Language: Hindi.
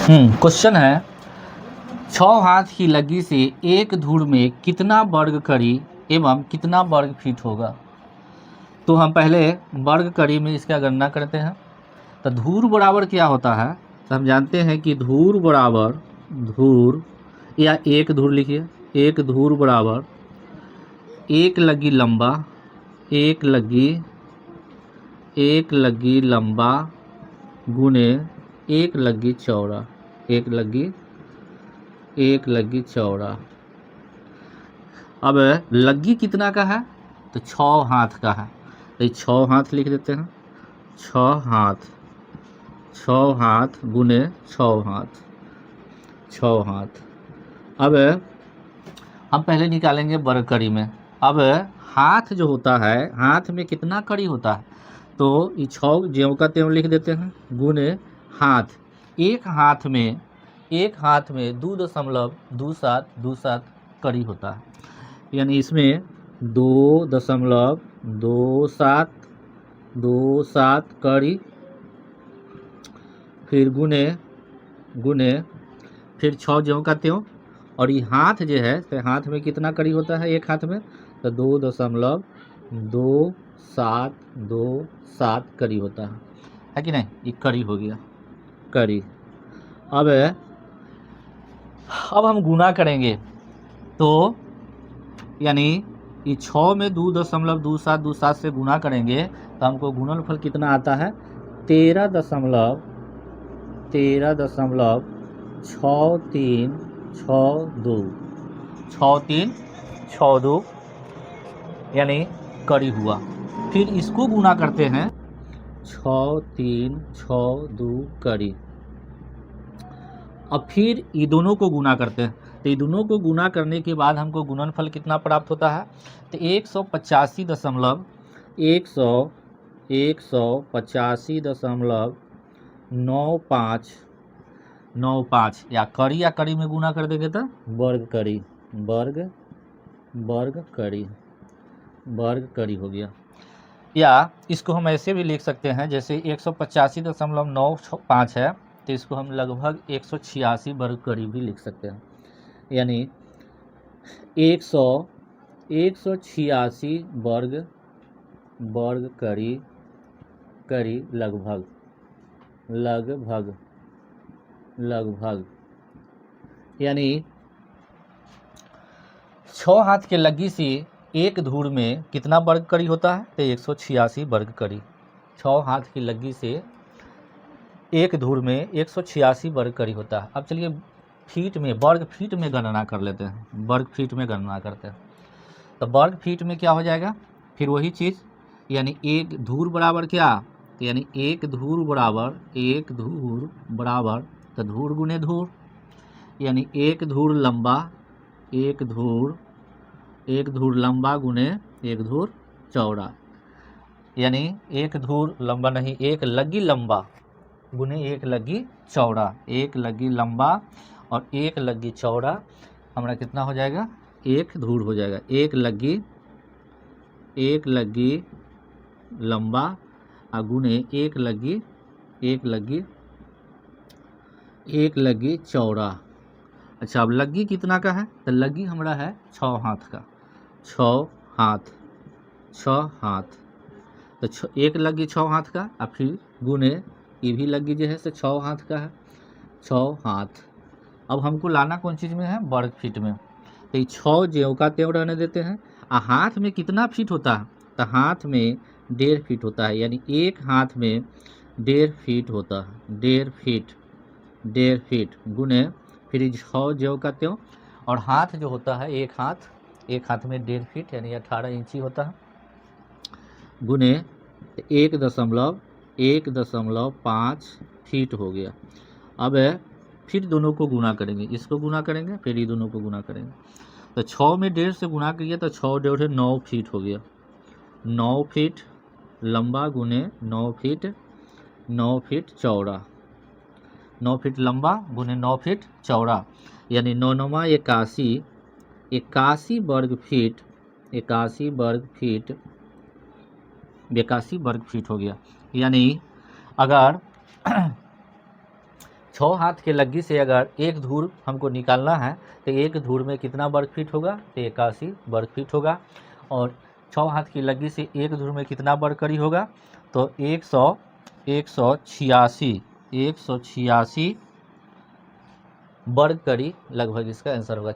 क्वेश्चन है 6 हाथ की लगी से एक धूर में कितना वर्ग करी एवं कितना वर्ग फीट होगा। तो हम पहले वर्ग करी में इसका गणना करते हैं। तो धूर बराबर क्या होता है, तो हम जानते हैं कि धूर बराबर धूर या एक धूर लिखिए, एक धूर बराबर एक लगी लंबा, एक लगी लंबा गुने एक लगी चौड़ा, एक लगी चौड़ा। अब लगी कितना का है, तो 6 हाथ का है, तो 6 हाथ लिख देते हैं। 6 हाथ गुने 6 हाथ। अब हम पहले निकालेंगे वर्ग कड़ी में। अब हाथ जो होता है, हाथ में कितना कड़ी होता है, तो ये 6 ज्यों का त्यों लिख देते हैं गुने हाथ। एक हाथ में 2.27 कड़ी होता है, यानी इसमें 2.27 कड़ी, फिर गुने फिर 6 ज्यों का त्यों। और ये हाथ जो है, तो हाथ में कितना कड़ी होता है एक हाथ में, तो 2.27 कड़ी होता है कि नहीं। ये कड़ी हो गया कड़ी। अब हम गुना करेंगे, तो यानी ये 6 में 2.27 से गुना करेंगे तो हमको गुणनफल कितना आता है, 13.6362 यानी कड़ी हुआ। फिर इसको गुना करते हैं 6362 कड़ी। अब फिर ये दोनों को गुना करते हैं, तो ये दोनों को गुना करने के बाद हमको गुणनफल कितना प्राप्त होता है, तो 185.95 या कड़ी में गुना कर देंगे तो वर्ग कड़ी हो गया। या इसको हम ऐसे भी लिख सकते हैं, जैसे 185.95 है, तो इसको हम लगभग 186 वर्ग कड़ी भी लिख सकते हैं, यानी 186 वर्ग कड़ी लगभग यानी 6 हाथ के लगी से एक धूर में कितना वर्ग कड़ी होता है, तो 186 वर्ग कड़ी। 6 हाथ की लगी से एक धूर में 186 वर्ग कड़ी होता है। अब चलिए वर्ग फीट में गणना कर लेते हैं। वर्ग फीट में गणना करते हैं, तो वर्ग फीट में क्या हो जाएगा, फिर वही चीज़, यानी एक धूर बराबर क्या, यानी एक धूर बराबर तो धूर गुने धूर, यानी एक धूर लंबा गुने एक धूर चौड़ा, यानी एक धूर लंबा नहीं, एक लगी लंबा गुने एक लगी चौड़ा। एक लगी लंबा और एक लगी चौड़ा हमारा कितना हो जाएगा, एक धूर हो जाएगा। एक लगी लंबा और गुने एक लगी चौड़ा। अच्छा, अब लगी कितना का है, तो लगी हमारा है 6 हाथ का, 6 हाथ। तो एक लगी 6 हाथ का और फिर गुने ये भी लगी जो है से 6 हाथ का है, 6 हाथ। अब हमको लाना कौन चीज़ में है, वर्ग फीट में। तो ये 6 ज्यों का त्यों रहने देते हैं। और हाथ में कितना फीट होता है, तो हाथ में 1.5 फीट होता है, यानी एक हाथ में 1.5 फीट होता है। 1.5 फीट गुने फिर 6 ज्यों का त्यों। और हाथ जो होता है एक हाथ में 1.5 फीट यानी 18 इंची होता है, गुने 1.5 फीट हो गया। अब फिर दोनों को गुना करेंगे, इसको गुना करेंगे फिर ये दोनों को गुना करेंगे, तो 6 में 1.5 से गुना किया तो 6 1.5 9 फीट हो गया। 9 फीट लंबा गुने 9 फीट चौड़ा। 9 फीट लंबा गुने 9 फीट चौड़ा, यानी 9 9 81 वर्ग फीट 81 वर्ग फीट हो गया। यानी अगर 6 हाथ के लग्गी से अगर एक धूर हमको निकालना है तो एक धूर में कितना वर्ग फीट होगा, तो 81 वर्ग फीट होगा। और 6 हाथ की लग्गी से एक धूर में कितना वर्ग कड़ी होगा, तो 186 वर्ग कड़ी लगभग इसका आंसर होगा।